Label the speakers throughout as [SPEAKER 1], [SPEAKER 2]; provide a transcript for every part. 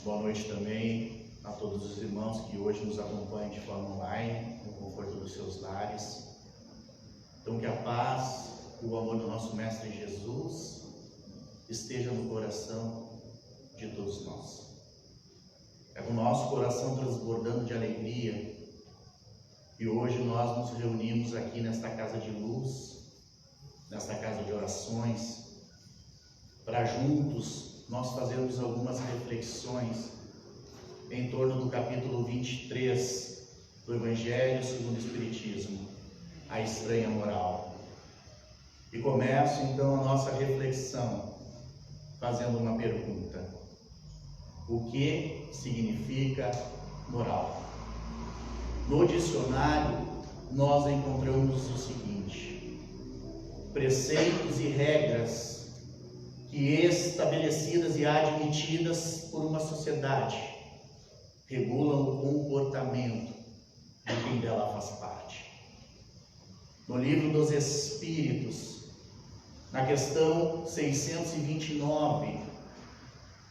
[SPEAKER 1] Boa noite também a todos os irmãos que hoje nos acompanham de forma online, no conforto dos seus lares. Então que a paz e o amor do nosso Mestre Jesus esteja no coração de todos nós. É com o nosso coração transbordando de alegria e hoje nós nos reunimos aqui nesta casa de luz, nesta casa de orações, para juntos nós fazermos algumas reflexões em torno do capítulo 23 do Evangelho segundo o Espiritismo, a estranha moral. E começo então a nossa reflexão fazendo uma pergunta: o que significa moral? No dicionário nós encontramos o seguinte: preceitos e regras que, estabelecidas e admitidas por uma sociedade, regulam o comportamento de quem dela faz parte. No Livro dos Espíritos, na questão 629,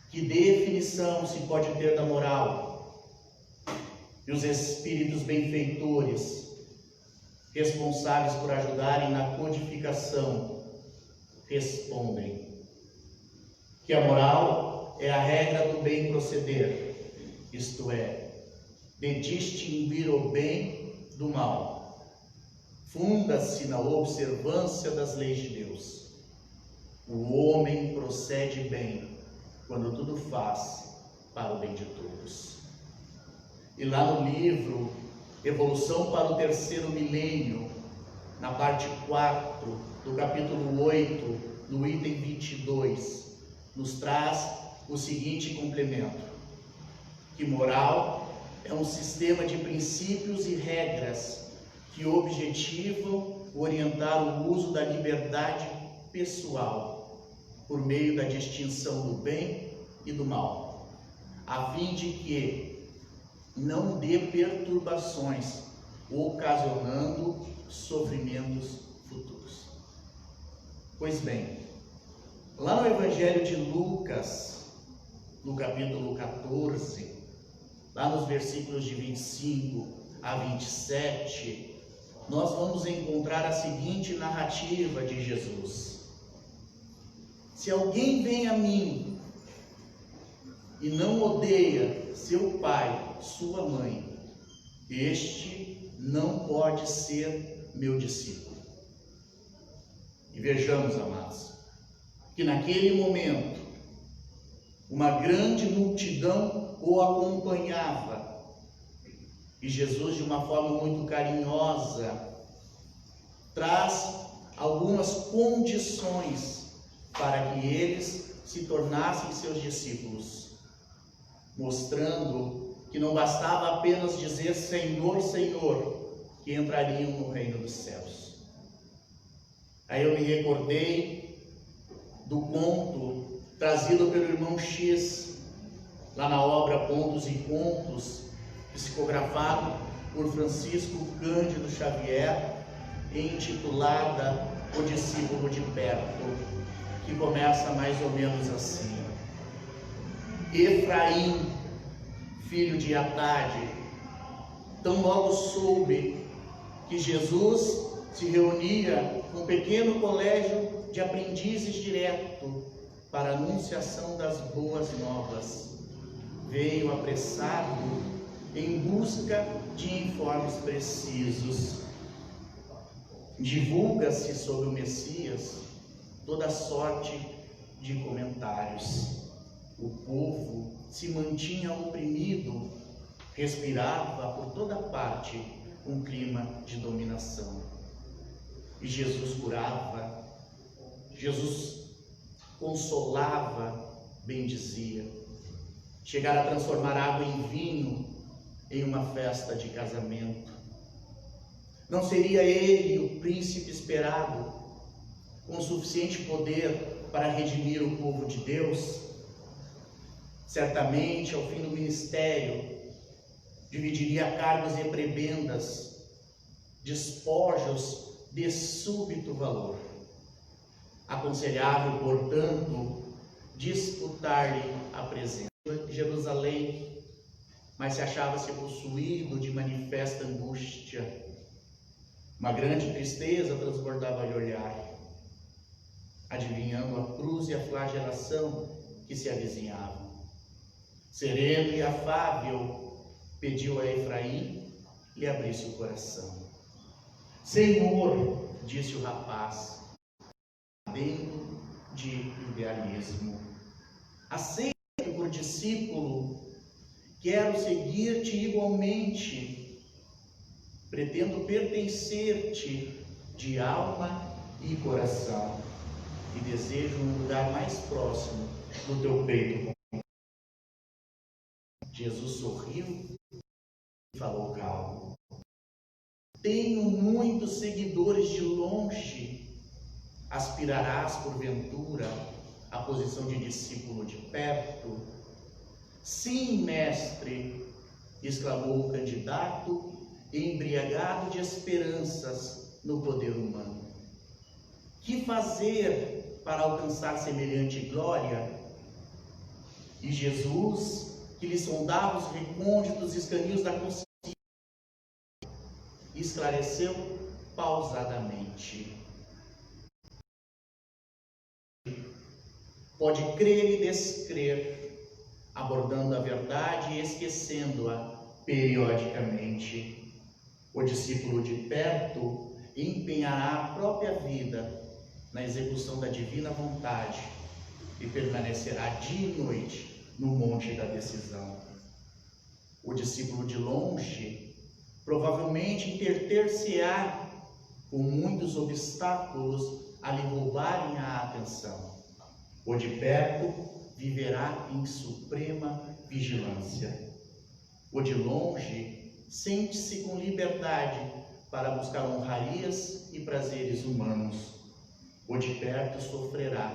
[SPEAKER 1] que definição se pode ter da moral? E os espíritos benfeitores, responsáveis por ajudarem na codificação, respondem que a moral é a regra do bem proceder, isto é, de distinguir o bem do mal. Funda-se na observância das leis de Deus. O homem procede bem quando tudo faz para o bem de todos. E lá no livro Evolução para o Terceiro Milênio, na parte 4 do capítulo 8, no item 22, nos traz o seguinte complemento: que moral é um sistema de princípios e regras que objetivam orientar o uso da liberdade pessoal por meio da distinção do bem e do mal, a fim de que não dê perturbações, ocasionando sofrimentos futuros. Pois bem, lá no Evangelho de Lucas, no capítulo 14, lá nos versículos de 25 a 27, nós vamos encontrar a seguinte narrativa de Jesus: se alguém vem a mim e não odeia seu pai, sua mãe, este não pode ser meu discípulo. E vejamos, amados, que naquele momento uma grande multidão o acompanhava e Jesus, de uma forma muito carinhosa, traz algumas condições para que eles se tornassem seus discípulos, mostrando que não bastava apenas dizer Senhor, Senhor, que entrariam no reino dos céus. Aí eu me recordei do conto trazido pelo irmão X, lá na obra Contos e Contos, psicografado por Francisco Cândido Xavier, intitulada O Discípulo de Perto, que começa mais ou menos assim: Efraim, filho de Atade, tão logo soube que Jesus se reunia com um pequeno colégio de aprendizes direto para a anunciação das boas novas, veio apressado em busca de informes precisos. Divulga-se sobre o Messias toda sorte de comentários. O povo se mantinha oprimido, respirava por toda parte um clima de dominação. E Jesus curava, Jesus consolava, bendizia. Chegar a transformar água em vinho em uma festa de casamento. Não seria ele o príncipe esperado, com suficiente poder para redimir o povo de Deus? Certamente, ao fim do ministério, dividiria cargos e prebendas, despojos de súbito valor. Aconselhável, portanto, disputar-lhe a presença. Jerusalém, mas se achava-se possuído de manifesta angústia. Uma grande tristeza transbordava-lhe o olhar, adivinhando a cruz e a flagelação que se avizinhavam. Sereno e afável, pediu a Efraim lhe abrisse o coração. Senhor, disse o rapaz, ardendo de idealismo, aceita-me por discípulo, quero seguir-te igualmente, pretendo pertencer-te de alma e coração, e desejo um lugar mais próximo do teu peito. Jesus sorriu e falou calmo. Tenho muitos seguidores de longe. Aspirarás, porventura, à posição de discípulo de perto? Sim, mestre, exclamou o candidato, embriagado de esperanças no poder humano. Que fazer para alcançar semelhante glória? E Jesus, que lhe sondava os recônditos escaninhos da consciência, esclareceu pausadamente. Pode crer e descrer, abordando a verdade e esquecendo-a periodicamente. O discípulo de perto empenhará a própria vida na execução da divina vontade e permanecerá dia e noite no monte da decisão. O discípulo de longe provavelmente interter-se-á com muitos obstáculos a lhe roubarem a atenção. O de perto viverá em suprema vigilância. O de longe sente-se com liberdade para buscar honrarias e prazeres humanos. O de perto sofrerá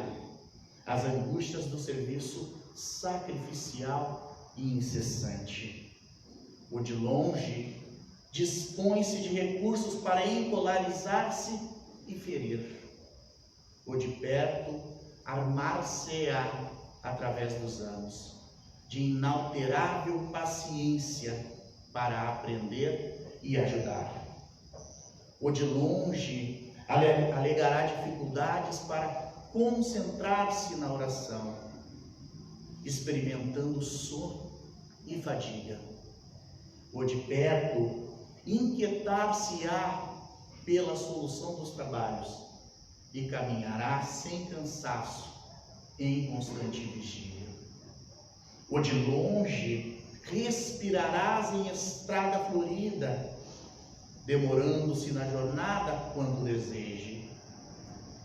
[SPEAKER 1] as angústias do serviço sacrificial e incessante. O de longe dispõe-se de recursos para empolarizar-se e ferir. O de perto armar-se-á através dos anos, de inalterável paciência para aprender e ajudar. O de longe alegará dificuldades para concentrar-se na oração, experimentando sono e fadiga. O de perto inquietar-se-á pela solução dos trabalhos e caminhará sem cansaço em constante vigília. O de longe respirarás em estrada florida, demorando-se na jornada quando deseje.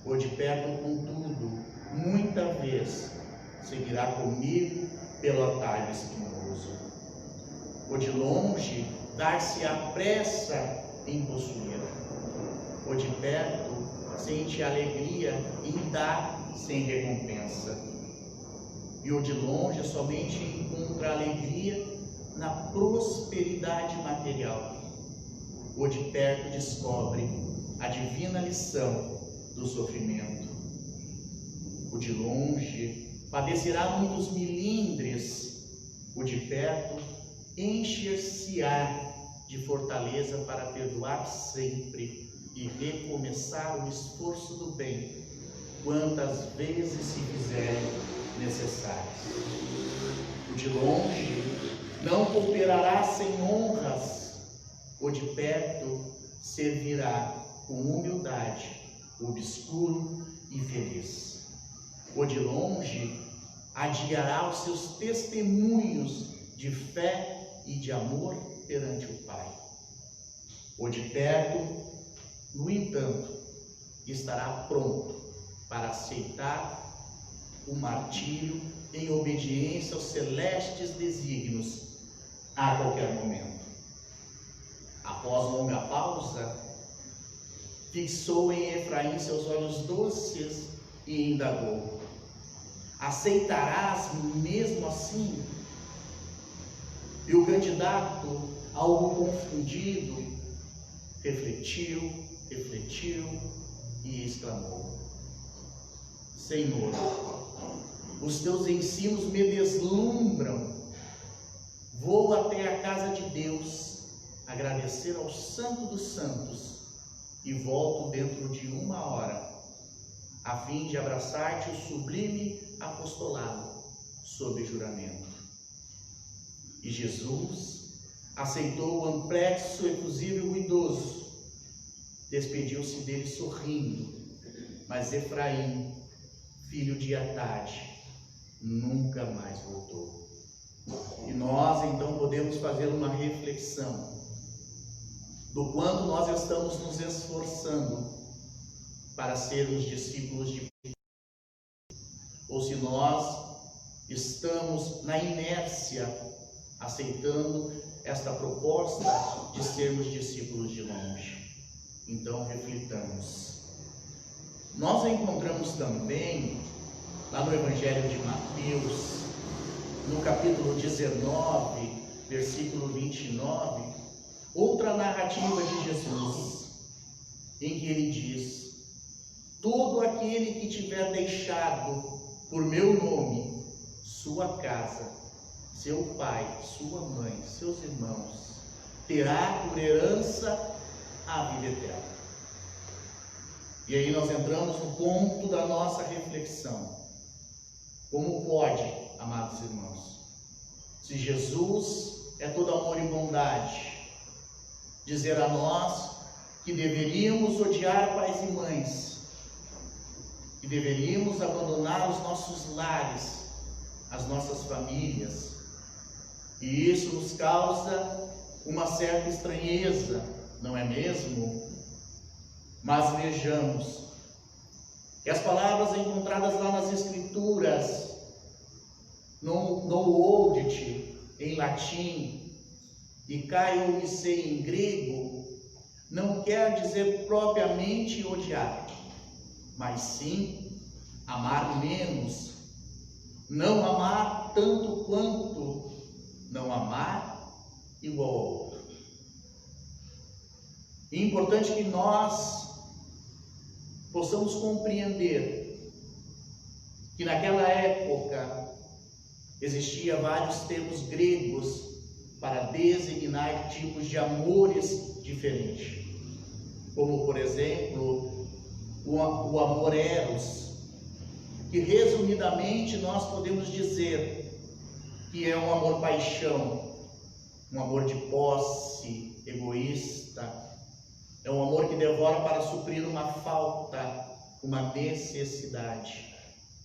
[SPEAKER 1] O de perto, contudo, muita vez seguirá comigo pelo atalho espinhoso. O de longe dar-se-á pressa em possuir. O de perto sente alegria em dar sem recompensa. E o de longe somente encontra alegria na prosperidade material. O de perto descobre a divina lição do sofrimento. O de longe padecerá muitos milindres. O de perto encher-se-á de fortaleza para perdoar sempre e recomeçar o esforço do bem, quantas vezes se fizerem necessárias. O de longe não cooperará sem honras. O de perto servirá com humildade, obscuro e feliz. O de longe adiará os seus testemunhos de fé e de amor perante o Pai. O de perto, no entanto, estará pronto para aceitar o martírio em obediência aos celestes desígnios a qualquer momento. Após longa pausa, fixou em Efraim seus olhos doces e indagou: aceitarás mesmo assim? E o candidato, algo confundido, refletiu e exclamou: Senhor, Os teus ensinos me deslumbram. Vou até a casa de Deus, agradecer ao Santo dos Santos, e volto dentro de 1 hora, a fim de abraçar-te o sublime apostolado, sob juramento. E Jesus aceitou o amplexo efusivo e ruidoso, despediu-se dele sorrindo, mas Efraim, filho de Atade, nunca mais voltou. E nós então podemos fazer uma reflexão do quanto nós estamos nos esforçando para sermos discípulos de Cristo, ou se nós estamos na inércia aceitando esta proposta de sermos discípulos de longe. Então reflitamos. Nós encontramos também lá no Evangelho de Mateus, no capítulo 19, versículo 29, outra narrativa de Jesus, em que ele diz: todo aquele que tiver deixado por meu nome sua casa, seu pai, sua mãe, seus irmãos, terá por herança a vida eterna. E aí nós entramos no ponto da nossa reflexão. Como pode, amados irmãos, se Jesus é todo amor e bondade, dizer a nós que deveríamos odiar pais e mães, que deveríamos abandonar os nossos lares, as nossas famílias, e isso nos causa uma certa estranheza, não é mesmo? Mas vejamos que as palavras encontradas lá nas Escrituras, no Oldit, em latim, e Kaiomissei em grego, não quer dizer propriamente odiar, mas sim amar menos, não amar tanto quanto, não amar igual ao outro. É importante que nós possamos compreender que naquela época existia vários termos gregos para designar tipos de amores diferentes, como por exemplo o amor eros, que resumidamente nós podemos dizer que é um amor paixão, um amor de posse, egoísta. É um amor que devora para suprir uma falta, uma necessidade,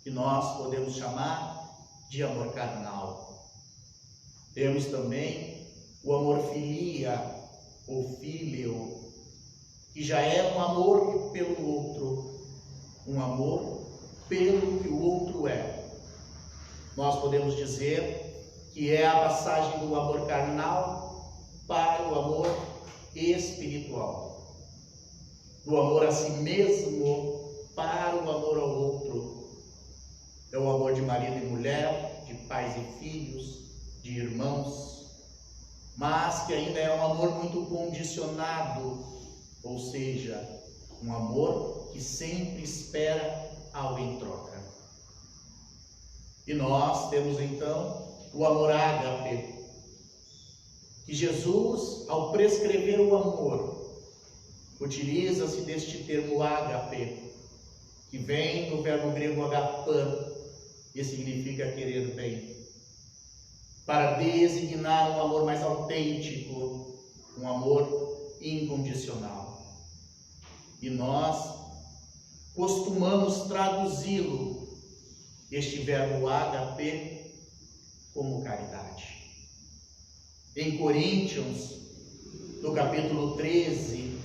[SPEAKER 1] que nós podemos chamar de amor carnal. Temos também o amor filia, ou filio, que já é um amor pelo outro, um amor pelo que o outro é. Nós podemos dizer que é a passagem do amor carnal para o amor espiritual. Do amor a si mesmo para o amor ao outro. É o amor de marido e mulher, de pais e filhos, de irmãos, mas que ainda é um amor muito condicionado, ou seja, um amor que sempre espera algo em troca. E nós temos então o amor ágape, que Jesus, ao prescrever o amor, utiliza-se deste termo ágape, que vem do verbo grego agapã, e significa querer bem, para designar um amor mais autêntico, um amor incondicional. E nós costumamos traduzi-lo, este verbo ágape, como caridade. Em Coríntios, no capítulo 13,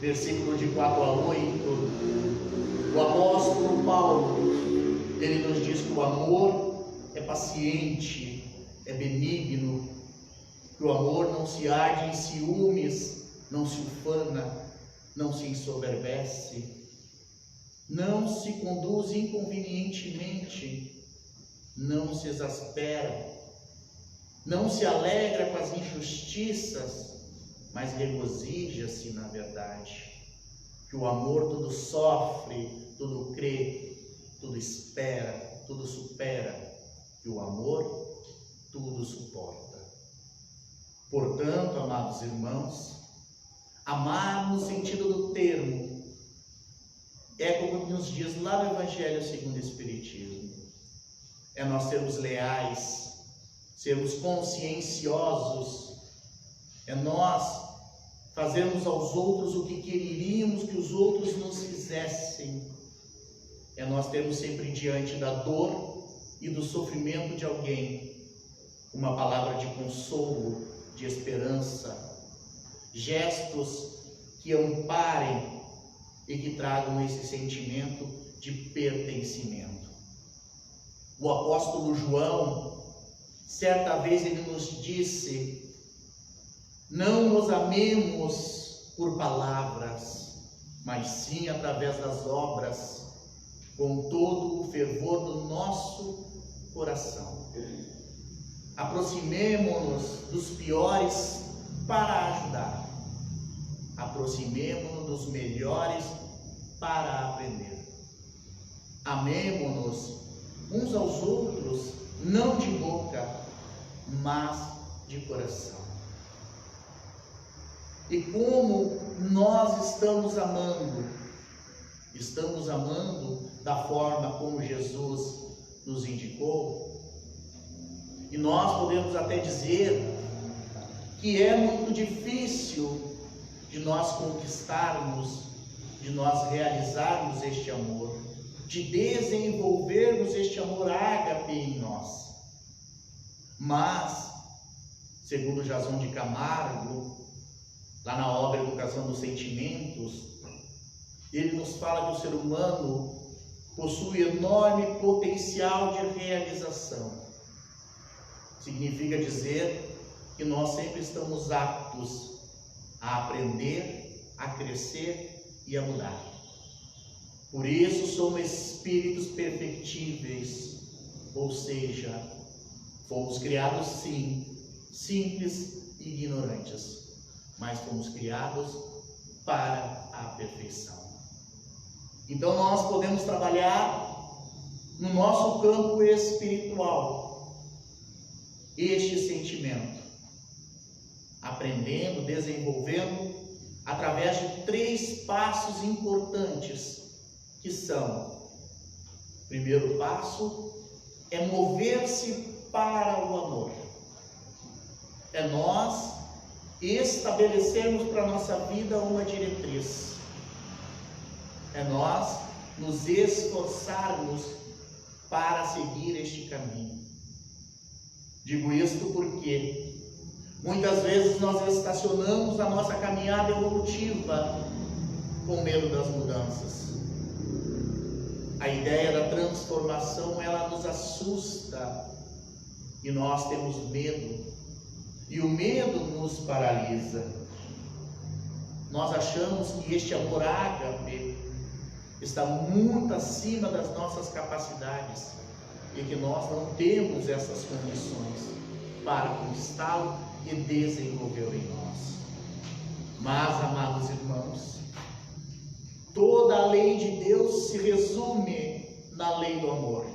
[SPEAKER 1] versículo de 4 a 8, o apóstolo Paulo, ele nos diz que o amor é paciente, é benigno, que o amor não se arde em ciúmes, não se ufana, não se ensoberbece, não se conduz inconvenientemente, não se exaspera, não se alegra com as injustiças, mas regozija-se na verdade. Que o amor tudo sofre, tudo crê, tudo espera, tudo supera, e o amor tudo suporta. Portanto, amados irmãos, amar no sentido do termo é como nos diz lá no Evangelho segundo o Espiritismo. É nós sermos leais, sermos conscienciosos, é nós fazermos aos outros o que quereríamos que os outros nos fizessem, é nós termos sempre diante da dor e do sofrimento de alguém uma palavra de consolo, de esperança, gestos que amparem e que tragam esse sentimento de pertencimento. O apóstolo João, certa vez ele nos disse: não nos amemos por palavras, mas sim através das obras, com todo o fervor do nosso coração. Aproximemo-nos dos piores para ajudar. Aproximemo-nos dos melhores para aprender. Amemo-nos uns aos outros, não de boca, mas de coração. E como nós estamos amando? Estamos amando da forma como Jesus nos indicou? E nós podemos até dizer que é muito difícil de nós conquistarmos, de nós realizarmos este amor, de desenvolvermos este amor ágape em nós. Mas, segundo Jason de Camargo, lá na obra Educação dos Sentimentos, ele nos fala que o ser humano possui enorme potencial de realização. Significa dizer que nós sempre estamos aptos a aprender, a crescer e a mudar. Por isso somos espíritos perfectíveis, ou seja, fomos criados sim, simples e ignorantes, mas fomos criados para a perfeição. Então nós podemos trabalhar no nosso campo espiritual este sentimento, aprendendo, desenvolvendo através de 3 passos importantes, que são: primeiro passo é mover-se para o amor, é nós estabelecermos para a nossa vida uma diretriz, é nós nos esforçarmos para seguir este caminho. Digo isto porque muitas vezes nós estacionamos a nossa caminhada evolutiva com medo das mudanças. A ideia da transformação, ela nos assusta e nós temos medo. E o medo nos paralisa. Nós achamos que este amor ágape está muito acima das nossas capacidades e que nós não temos essas condições para conquistá-lo e desenvolvê-lo em nós. Mas, amados irmãos, toda a lei de Deus se resume na lei do amor.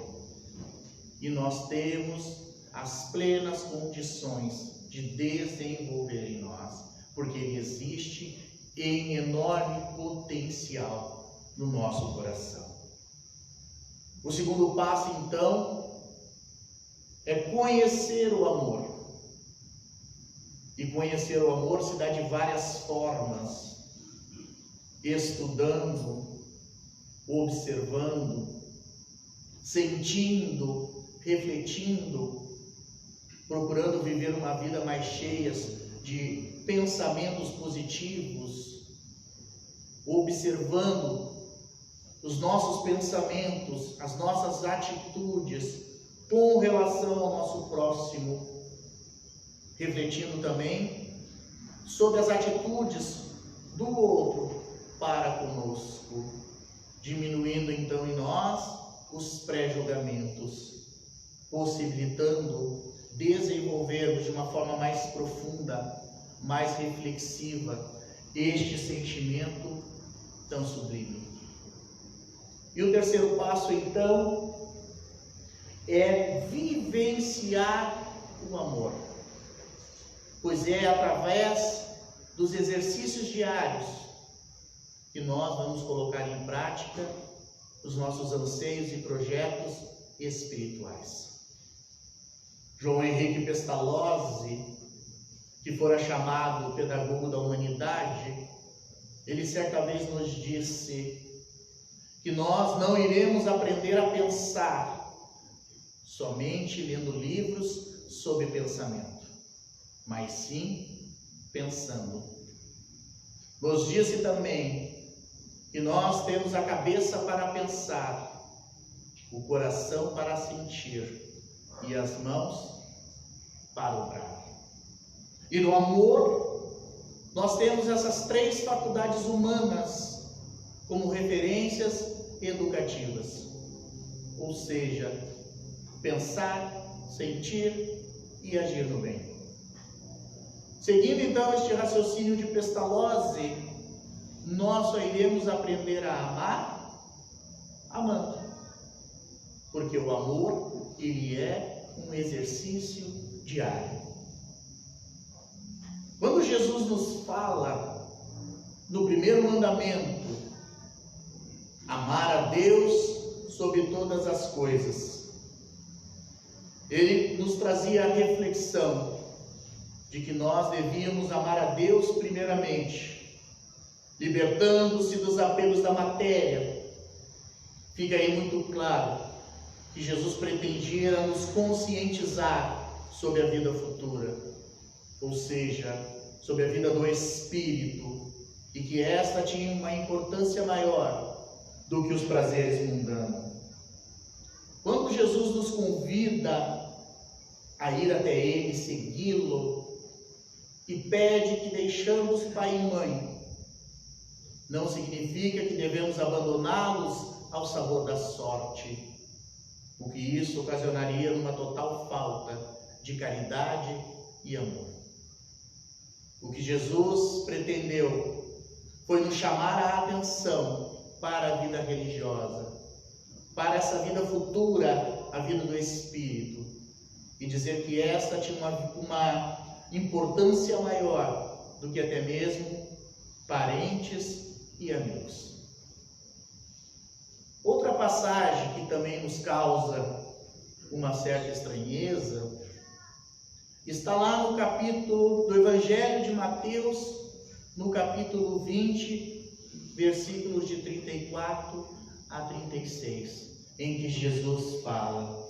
[SPEAKER 1] E nós temos as plenas condições de desenvolver em nós, porque ele existe em enorme potencial no nosso coração. O segundo passo, então, é conhecer o amor. E conhecer o amor se dá de várias formas: estudando, observando, sentindo, refletindo, procurando viver uma vida mais cheia de pensamentos positivos, observando os nossos pensamentos, as nossas atitudes com relação ao nosso próximo, refletindo também sobre as atitudes do outro para conosco, diminuindo então em nós os pré-julgamentos, possibilitando desenvolvermos de uma forma mais profunda, mais reflexiva, este sentimento tão sublime. E o terceiro passo, então, é vivenciar o amor, pois é através dos exercícios diários que nós vamos colocar em prática os nossos anseios e projetos espirituais. João Henrique Pestalozzi, que fora chamado pedagogo da humanidade, ele certa vez nos disse que nós não iremos aprender a pensar somente lendo livros sobre pensamento, mas sim pensando. Nos disse também que nós temos a cabeça para pensar, o coração para sentir e as mãos para obrar. E no amor, nós temos essas 3 faculdades humanas como referências educativas, ou seja, pensar, sentir e agir no bem. Seguindo então este raciocínio de Pestalozzi, nós só iremos aprender a amar amando, porque o amor, ele é um exercício diário. Quando Jesus nos fala no primeiro mandamento, amar a Deus sobre todas as coisas, ele nos trazia a reflexão de que nós devíamos amar a Deus primeiramente, libertando-se dos apelos da matéria. Fica aí muito claro que Jesus pretendia nos conscientizar sobre a vida futura, ou seja, sobre a vida do Espírito, e que esta tinha uma importância maior do que os prazeres mundanos. Quando Jesus nos convida a ir até Ele, segui-lo, e pede que deixamos pai e mãe, não significa que devemos abandoná-los ao sabor da sorte, o que isso ocasionaria numa total falta de caridade e amor. O que Jesus pretendeu foi nos chamar a atenção para a vida religiosa, para essa vida futura, a vida do Espírito, e dizer que esta tinha uma importância maior do que até mesmo parentes e amigos. Outra passagem que também nos causa uma certa estranheza está lá no capítulo do Evangelho de Mateus, no capítulo 20, versículos de 34 a 36, em que Jesus fala: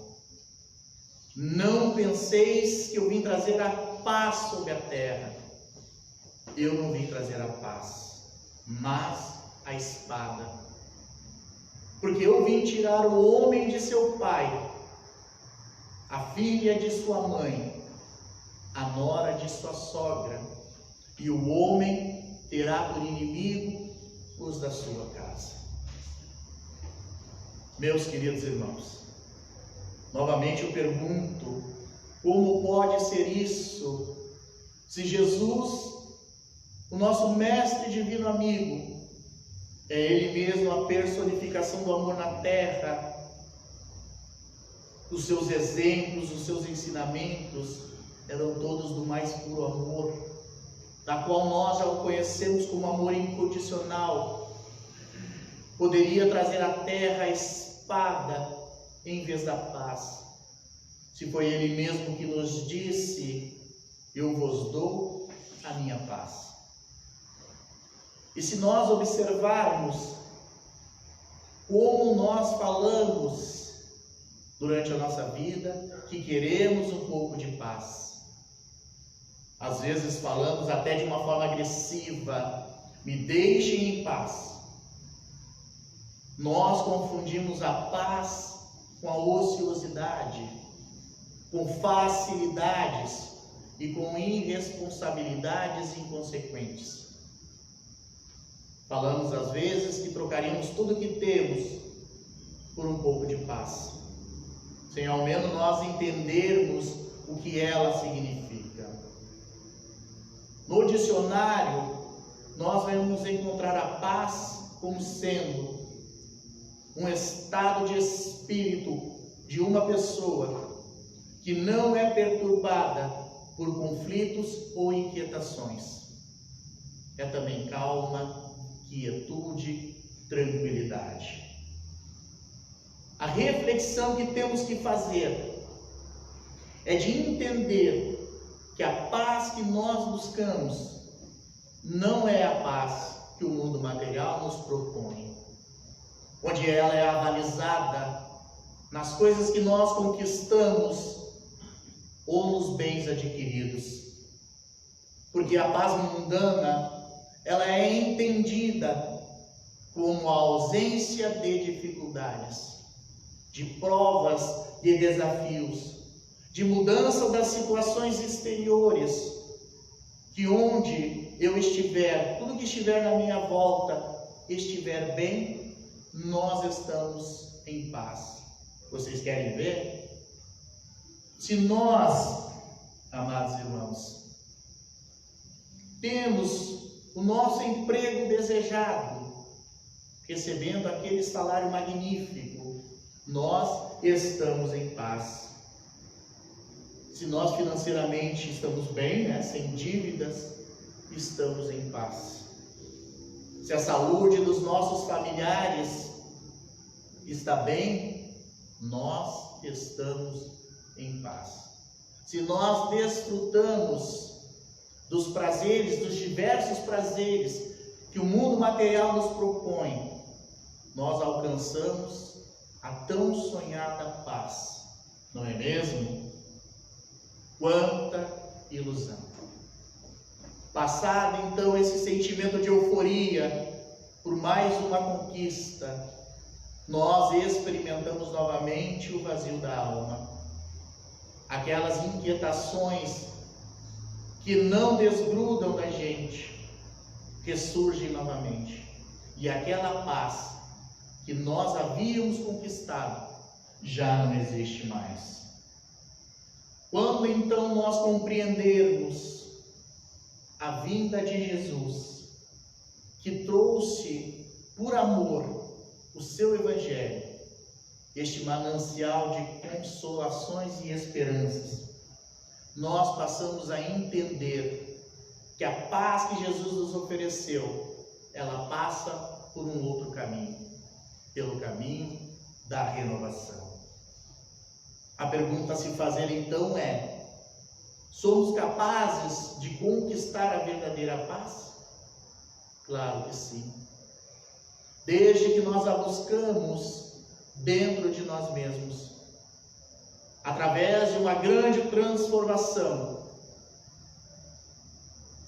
[SPEAKER 1] não penseis que eu vim trazer a paz sobre a terra. Eu não vim trazer a paz, mas a espada. Porque eu vim tirar o homem de seu pai, a filha de sua mãe, a nora de sua sogra, e o homem terá por inimigo os da sua casa. Meus queridos irmãos, novamente eu pergunto, como pode ser isso, se Jesus, o nosso mestre divino amigo, é Ele mesmo a personificação do amor na terra, os seus exemplos, os seus ensinamentos eram todos do mais puro amor, da qual nós já o conhecemos como amor incondicional. Poderia trazer à terra a espada em vez da paz, se foi Ele mesmo que nos disse: eu vos dou a minha paz. E se nós observarmos como nós falamos durante a nossa vida que queremos um pouco de paz, às vezes falamos até de uma forma agressiva: me deixem em paz. Nós confundimos a paz com a ociosidade, com facilidades e com irresponsabilidades inconsequentes. Falamos às vezes que trocaríamos tudo o que temos por um pouco de paz, sem ao menos nós entendermos o que ela significa. No dicionário, nós vamos encontrar a paz como sendo um estado de espírito de uma pessoa que não é perturbada por conflitos ou inquietações é também calma, quietude, tranquilidade. A reflexão que temos que fazer é de entender que a paz que nós buscamos não é a paz que o mundo material nos propõe, onde ela é avalizada nas coisas que nós conquistamos ou nos bens adquiridos. Porque a paz mundana, ela é entendida como a ausência de dificuldades, de provas, de desafios, de mudança das situações exteriores, que onde eu estiver, tudo que estiver na minha volta estiver bem, nós estamos em paz. Vocês querem ver? Se nós, amados irmãos, temos o nosso emprego desejado, recebendo aquele salário magnífico, nós estamos em paz. Se nós financeiramente estamos bem, sem dívidas, estamos em paz. Se a saúde dos nossos familiares está bem, nós estamos em paz. Se nós desfrutamos dos prazeres, dos diversos prazeres que o mundo material nos propõe, nós alcançamos a tão sonhada paz, não é mesmo? Quanta ilusão! Passado então esse sentimento de euforia por mais uma conquista, nós experimentamos novamente o vazio da alma, aquelas inquietações que não desgrudam da gente, ressurgem novamente, e aquela paz que nós havíamos conquistado já não existe mais. Quando então nós compreendermos a vinda de Jesus, que trouxe por amor o seu Evangelho, este manancial de consolações e esperanças, nós passamos a entender que a paz que Jesus nos ofereceu, ela passa por um outro caminho, pelo caminho da renovação. A pergunta a se fazer então é: somos capazes de conquistar a verdadeira paz? Claro que sim. Desde que nós a buscamos dentro de nós mesmos, através de uma grande transformação,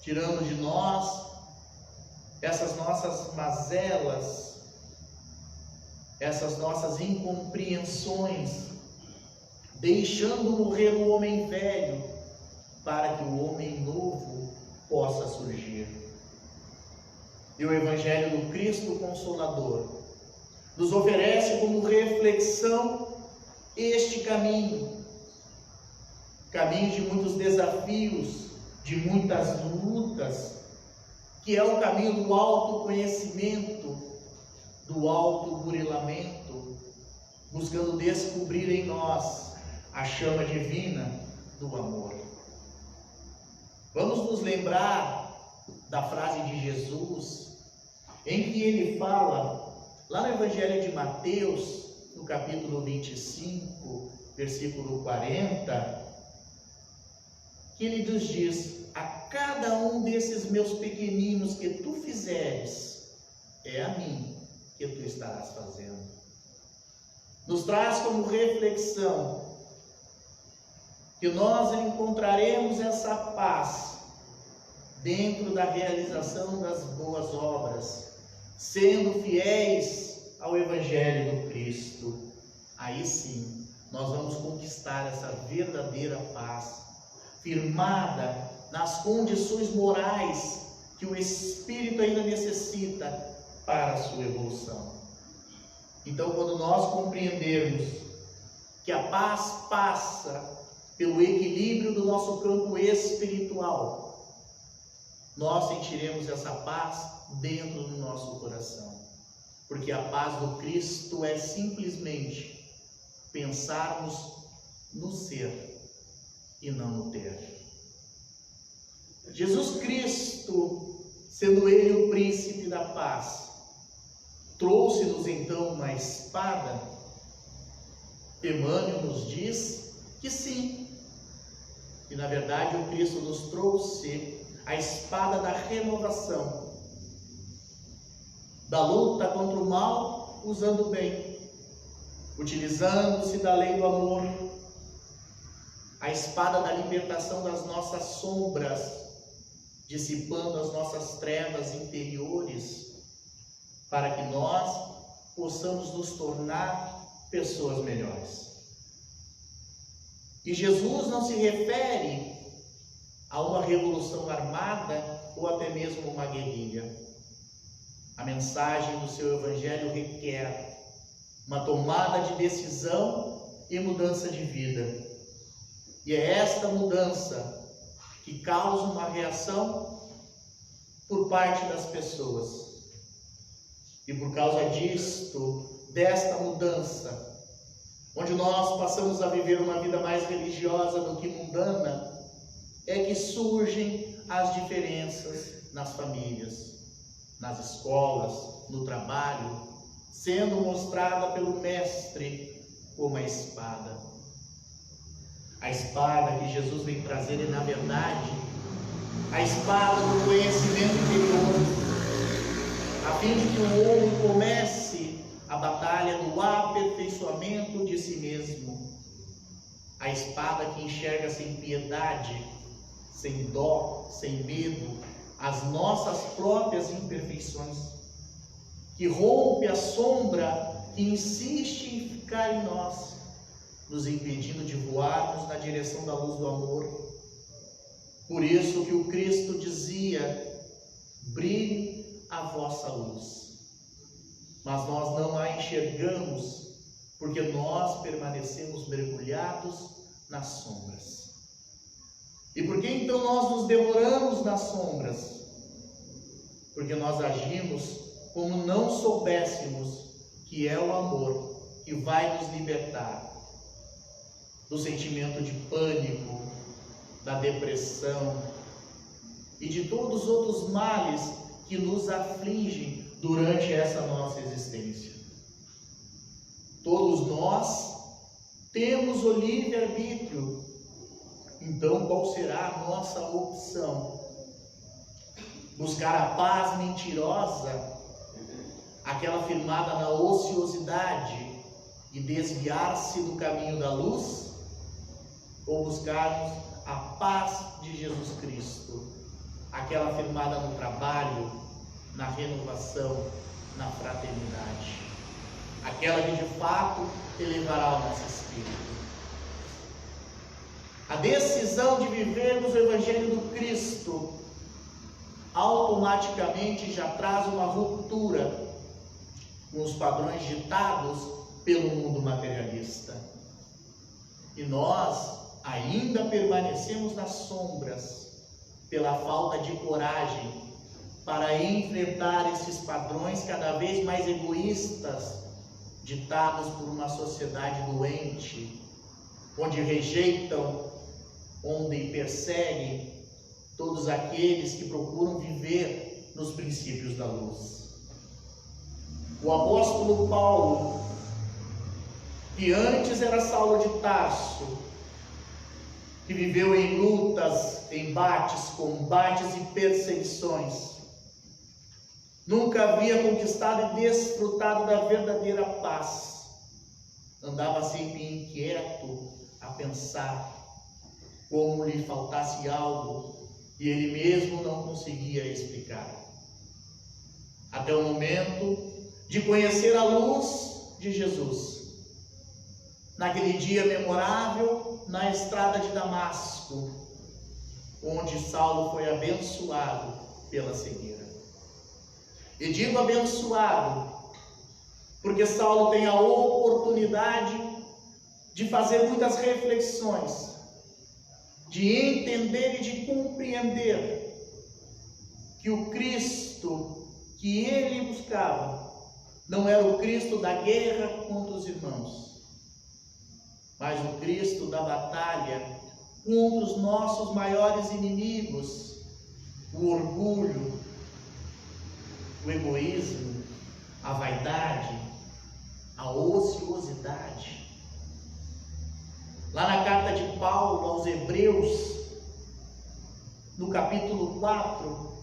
[SPEAKER 1] tirando de nós essas nossas mazelas, essas nossas incompreensões, deixando morrer o homem velho, para que o homem novo possa surgir. E o Evangelho do Cristo Consolador nos oferece como reflexão este caminho, caminho de muitos desafios, de muitas lutas, que é o caminho do autoconhecimento, do autoburilamento, buscando descobrir em nós a chama divina do amor. Vamos nos lembrar da frase de Jesus, em que ele fala, lá no Evangelho de Mateus, no capítulo 25, versículo 40, que ele nos diz: a cada um desses meus pequeninos que tu fizeres, é a mim que tu estarás fazendo. Nos traz como reflexão que nós encontraremos essa paz dentro da realização das boas obras, sendo fiéis ao Evangelho do Cristo. Aí sim, nós vamos conquistar essa verdadeira paz, firmada nas condições morais que o Espírito ainda necessita para a sua evolução. Então, quando nós compreendermos que a paz passa pelo equilíbrio do nosso campo espiritual, nós sentiremos essa paz dentro do nosso coração. Porque a paz do Cristo é simplesmente pensarmos no ser e não no ter. Jesus Cristo, sendo Ele o príncipe da paz, trouxe-nos então uma espada? Emmanuel nos diz que sim. E na verdade o Cristo nos trouxe a espada da renovação, da luta contra o mal, usando o bem, utilizando-se da lei do amor, a espada da libertação das nossas sombras, dissipando as nossas trevas interiores, para que nós possamos nos tornar pessoas melhores. E Jesus não se refere a uma revolução armada ou até mesmo uma guerrilha. A mensagem do seu Evangelho requer uma tomada de decisão e mudança de vida. E é esta mudança que causa uma reação por parte das pessoas. E por causa disto, desta mudança, onde nós passamos a viver uma vida mais religiosa do que mundana, é que surgem as diferenças nas famílias, nas escolas, no trabalho, sendo mostrada pelo Mestre como a espada. A espada que Jesus vem trazer é, na verdade, a espada do conhecimento interior, a fim de que o homem comece a batalha do aperfeiçoamento de si mesmo. A espada que enxerga sem piedade, sem dó, sem medo, as nossas próprias imperfeições, que rompe a sombra que insiste em ficar em nós, nos impedindo de voarmos na direção da luz do amor. Por isso que o Cristo dizia: brilhe a vossa luz. Mas nós não a enxergamos, porque nós permanecemos mergulhados nas sombras. E por que então nós nos demoramos nas sombras? Porque nós agimos como não soubéssemos que é o amor que vai nos libertar do sentimento de pânico, da depressão e de todos os outros males que nos afligem durante essa nossa existência. Todos nós temos o livre-arbítrio. Então, qual será a nossa opção? Buscar a paz mentirosa, aquela firmada na ociosidade, e desviar-se do caminho da luz? Ou buscarmos a paz de Jesus Cristo, aquela firmada no trabalho, na renovação, na fraternidade, aquela que de fato elevará o nosso espírito? A decisão de vivermos o Evangelho do Cristo automaticamente já traz uma ruptura com os padrões ditados pelo mundo materialista. E nós ainda permanecemos nas sombras pela falta de coragem para enfrentar esses padrões cada vez mais egoístas, ditados por uma sociedade doente, onde rejeitam, onde perseguem todos aqueles que procuram viver nos princípios da luz. O apóstolo Paulo, que antes era Saulo de Tarso, que viveu em lutas, embates, combates e perseguições, nunca havia conquistado e desfrutado da verdadeira paz. Andava sempre inquieto a pensar como lhe faltasse algo e ele mesmo não conseguia explicar. Até o momento de conhecer a luz de Jesus, naquele dia memorável na estrada de Damasco, onde Saulo foi abençoado pela cegueira. E digo abençoado porque Saulo tem a oportunidade de fazer muitas reflexões, de entender e de compreender que o Cristo que ele buscava não era o Cristo da guerra contra os irmãos, mas o Cristo da batalha contra os nossos maiores inimigos, o orgulho, o egoísmo, a vaidade, a ociosidade. Lá na carta de Paulo aos Hebreus, no capítulo 4,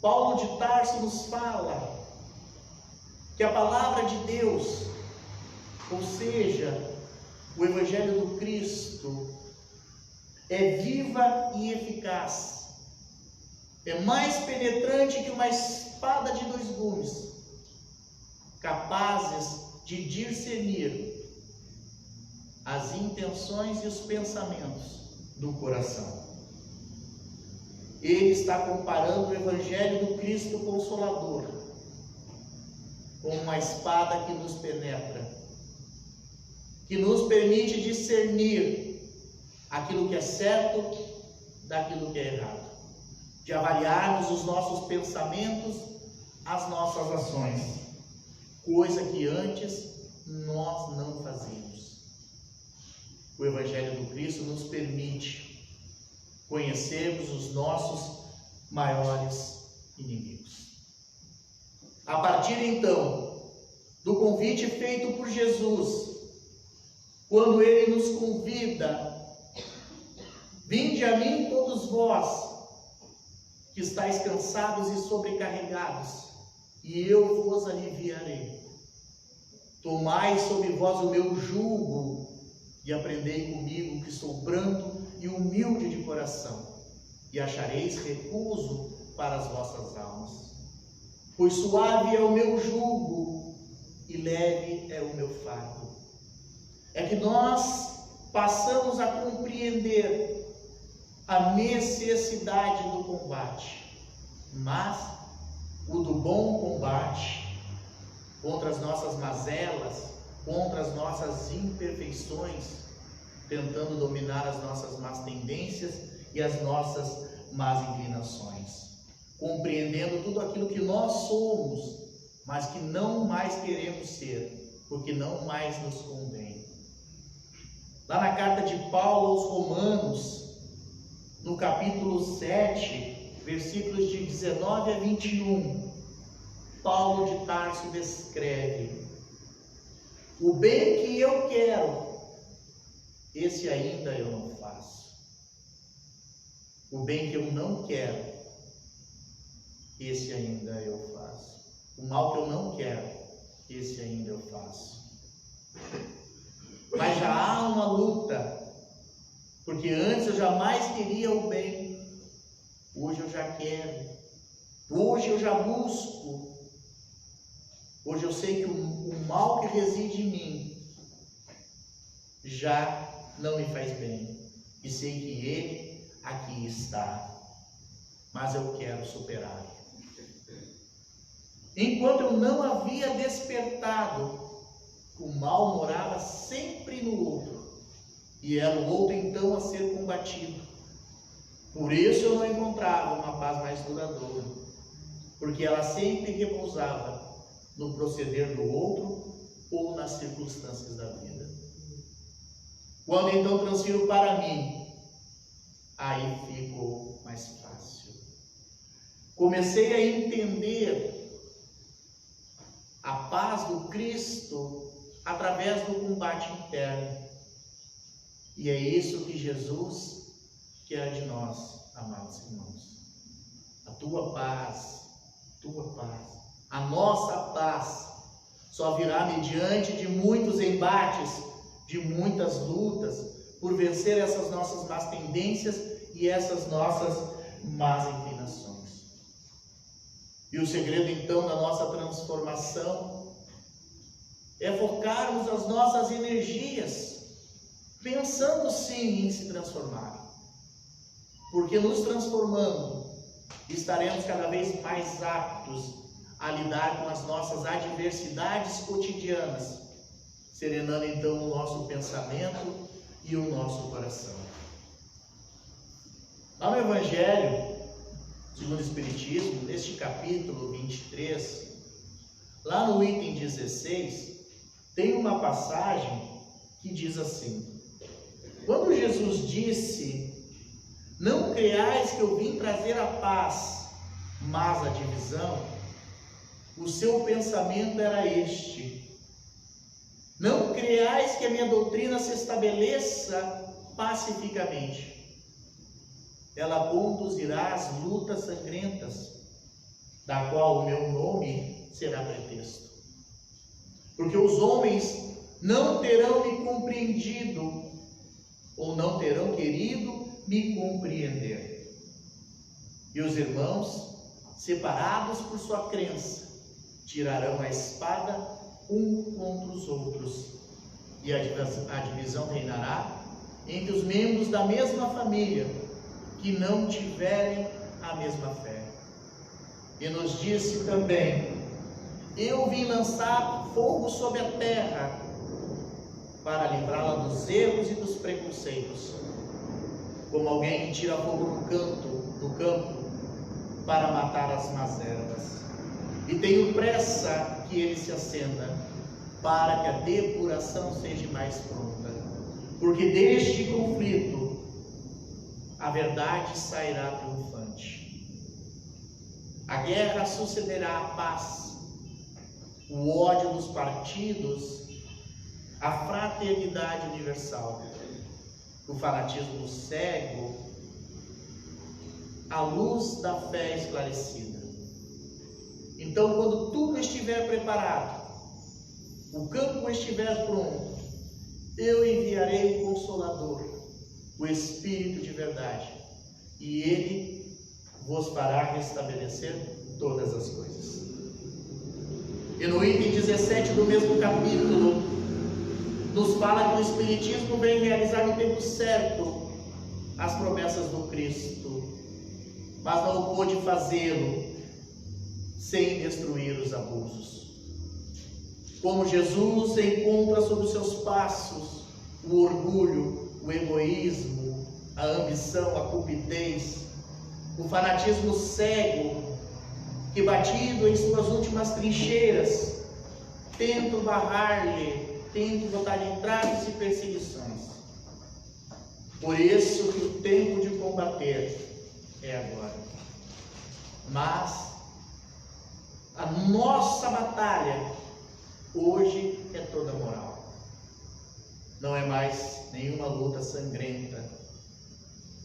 [SPEAKER 1] Paulo de Tarso nos fala que a palavra de Deus, ou seja, o Evangelho do Cristo, é viva e eficaz, é mais penetrante que uma espada de 2 gumes, capazes de discernir as intenções e os pensamentos do coração. Ele está comparando o Evangelho do Cristo Consolador com uma espada que nos penetra, que nos permite discernir aquilo que é certo daquilo que é errado, de avaliarmos os nossos pensamentos, as nossas ações, coisa que antes nós não fazíamos. O Evangelho do Cristo nos permite conhecermos os nossos maiores inimigos. A partir então do convite feito por Jesus, quando Ele nos convida: vinde a mim todos vós que estáis cansados e sobrecarregados, e eu vos aliviarei. Tomai sobre vós o meu jugo e aprendei comigo, que sou brando e humilde de coração, e achareis repouso para as vossas almas. Pois suave é o meu jugo e leve é o meu fardo. É que nós passamos a compreender a necessidade do combate, mas o do bom combate contra as nossas mazelas, contra as nossas imperfeições, tentando dominar as nossas más tendências e as nossas más inclinações, compreendendo tudo aquilo que nós somos, mas que não mais queremos ser, porque não mais nos convém. Lá na carta de Paulo aos Romanos, no capítulo 7, versículos de 19 a 21, Paulo de Tarso descreve: o bem que eu quero, esse ainda eu não faço. O bem que eu não quero, esse ainda eu faço. O mal que eu não quero, esse ainda eu faço. Mas já há uma luta, porque antes eu jamais queria o bem, hoje eu já quero, hoje eu já busco, hoje eu sei que o mal que reside em mim já não me faz bem, e sei que ele aqui está, mas eu quero superar. Enquanto eu não havia despertado, o mal morava sempre no outro, e era o outro então a ser combatido. Por isso eu não encontrava uma paz mais duradoura, porque ela sempre repousava no proceder do outro ou nas circunstâncias da vida. Quando então transfiro para mim, aí ficou mais fácil. Comecei a entender a paz do Cristo através do combate interno. E é isso que Jesus quer de nós, amados irmãos. A tua paz, a nossa paz só virá mediante de muitos embates, de muitas lutas, por vencer essas nossas más tendências e essas nossas más inclinações. E o segredo então da nossa transformação é focarmos as nossas energias, pensando sim em se transformar, porque nos transformando, estaremos cada vez mais aptos a lidar com as nossas adversidades cotidianas, serenando então o nosso pensamento e o nosso coração. Lá no Evangelho segundo o Espiritismo, neste capítulo 23, lá no item 16, tem uma passagem que diz assim: quando Jesus disse: não creais que eu vim trazer a paz, mas a divisão, o seu pensamento era este: não creais que a minha doutrina se estabeleça pacificamente. Ela conduzirá às lutas sangrentas, da qual o meu nome será pretexto. Porque os homens não terão me compreendido, ou não terão querido me compreender. E os irmãos, separados por sua crença, tirarão a espada um contra os outros, e a divisão reinará entre os membros da mesma família, que não tiverem a mesma fé. E nos disse também: eu vim lançar fogo sobre a terra, para livrá-la dos erros e dos preconceitos, como alguém que tira fogo no campo, para matar as más ervas. E tenho pressa que ele se acenda, para que a depuração seja mais pronta. Porque deste conflito a verdade sairá triunfante. A guerra sucederá à paz, o ódio dos partidos, a fraternidade universal, o fanatismo cego, a luz da fé esclarecida. Então, quando tudo estiver preparado, o campo estiver pronto, eu enviarei o Consolador, o Espírito de verdade, e ele vos fará restabelecer todas as coisas. E no item 17 do mesmo capítulo, nos fala que o Espiritismo vem realizar no tempo certo as promessas do Cristo, mas não pôde fazê-lo sem destruir os abusos. Como Jesus encontra sob os seus passos o orgulho, o egoísmo, a ambição, a cupidez, o fanatismo cego, que batido em suas últimas trincheiras, tenta barrar-lhe, tenta botar entraves e perseguições. Por isso que o tempo de combater é agora. Mas a nossa batalha hoje é toda moral. Não é mais nenhuma luta sangrenta,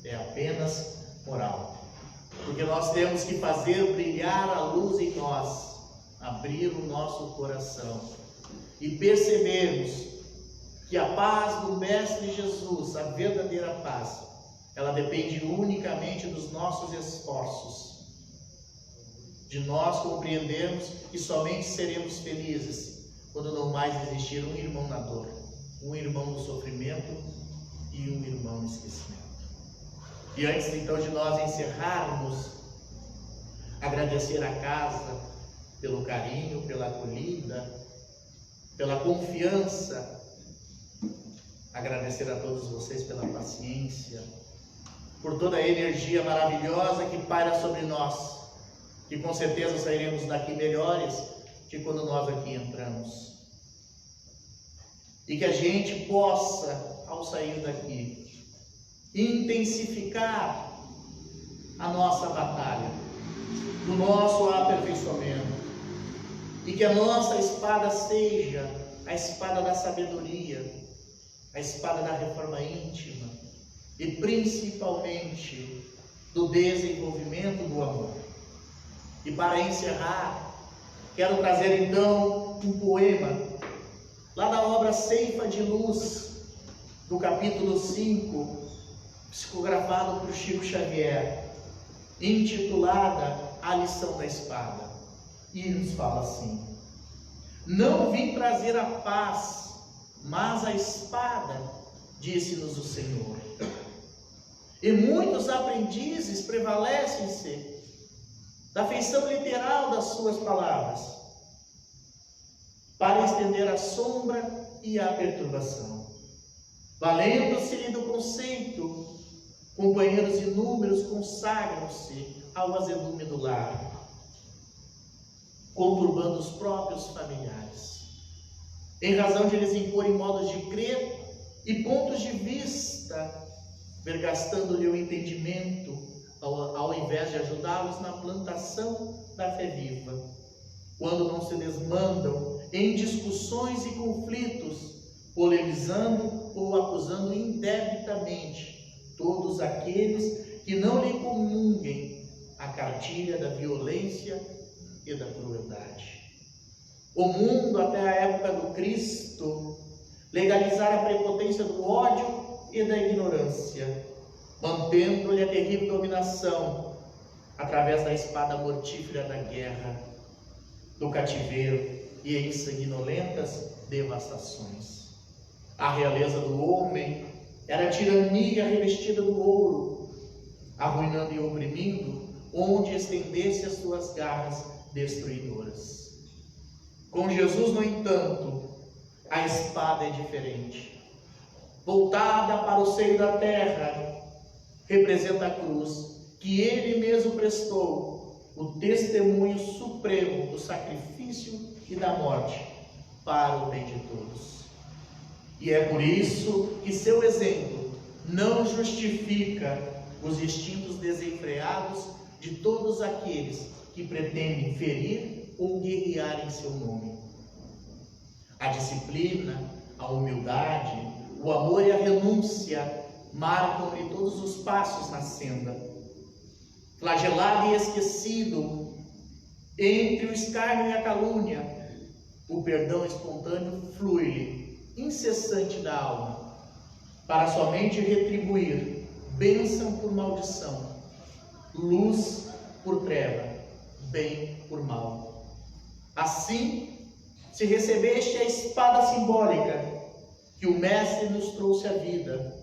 [SPEAKER 1] é apenas moral. Porque nós temos que fazer brilhar a luz em nós, abrir o nosso coração e percebermos que a paz do Mestre Jesus, a verdadeira paz, ela depende unicamente dos nossos esforços, de nós compreendermos que somente seremos felizes quando não mais existir um irmão na dor, um irmão no sofrimento e um irmão no esquecimento. E antes então de nós encerrarmos, agradecer a casa pelo carinho, pela acolhida, pela confiança, agradecer a todos vocês pela paciência, por toda a energia maravilhosa que paira sobre nós, que com certeza sairemos daqui melhores que quando nós aqui entramos. E que a gente possa, ao sair daqui, intensificar a nossa batalha, o nosso aperfeiçoamento, e que a nossa espada seja a espada da sabedoria, a espada da reforma íntima e principalmente do desenvolvimento do amor. E para encerrar, quero trazer então um poema lá da obra Ceifa de Luz, do capítulo 5, psicografado por Chico Xavier, intitulada A Lição da Espada. E nos fala assim: não vim trazer a paz, mas a espada, disse-nos o Senhor. E muitos aprendizes prevalecem-se da feição literal das suas palavras, para estender a sombra e a perturbação. Valendo-se-lhe do conceito, companheiros inúmeros consagram-se ao azedume do lar, conturbando os próprios familiares, em razão de lhes imporem modos de crer e pontos de vista, vergastando-lhe o entendimento, ao invés de ajudá-los na plantação da fé viva. Quando não se desmandam em discussões e conflitos, polemizando ou acusando indebitamente todos aqueles que não lhe comunguem a cartilha da violência e da crueldade. O mundo, até a época do Cristo, legalizara a prepotência do ódio e da ignorância, mantendo-lhe a terrível dominação através da espada mortífera da guerra, do cativeiro e em sanguinolentas devastações. A realeza do homem era a tirania revestida do ouro, arruinando e oprimindo onde estendesse as suas garras destruidoras. Com Jesus, no entanto, a espada é diferente. Voltada para o seio da terra, representa a cruz que ele mesmo prestou, o testemunho supremo do sacrifício e da morte para o bem de todos. E é por isso que seu exemplo não justifica os instintos desenfreados de todos aqueles que pretendem ferir ou guerrear em seu nome. A disciplina, a humildade, o amor e a renúncia marcam-lhe todos os passos na senda. Flagelado e esquecido, entre o escárnio e a calúnia, o perdão espontâneo flui-lhe, incessante da alma, para somente retribuir bênção por maldição, luz por treva, bem por mal. Assim, se recebeste a espada simbólica que o Mestre nos trouxe à vida,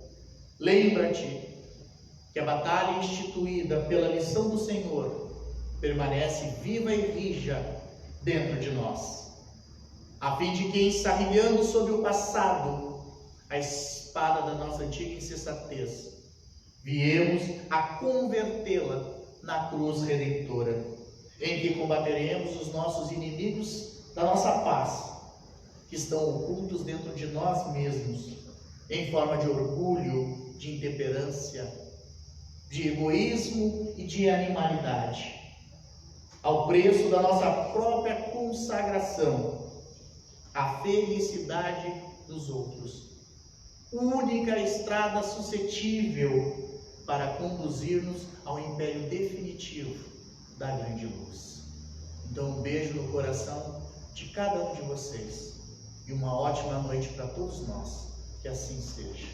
[SPEAKER 1] lembra-te que a batalha instituída pela lição do Senhor permanece viva e rija dentro de nós, a fim de que, ensarrilhando sobre o passado a espada da nossa antiga insensatez, viemos a convertê-la na cruz redentora, em que combateremos os nossos inimigos da nossa paz, que estão ocultos dentro de nós mesmos, em forma de orgulho, de intemperância, de egoísmo e de animalidade, ao preço da nossa própria consagração à felicidade dos outros, única estrada suscetível para conduzir-nos ao império definitivo da grande luz. Então, um beijo no coração de cada um de vocês e uma ótima noite para todos nós. Que assim seja.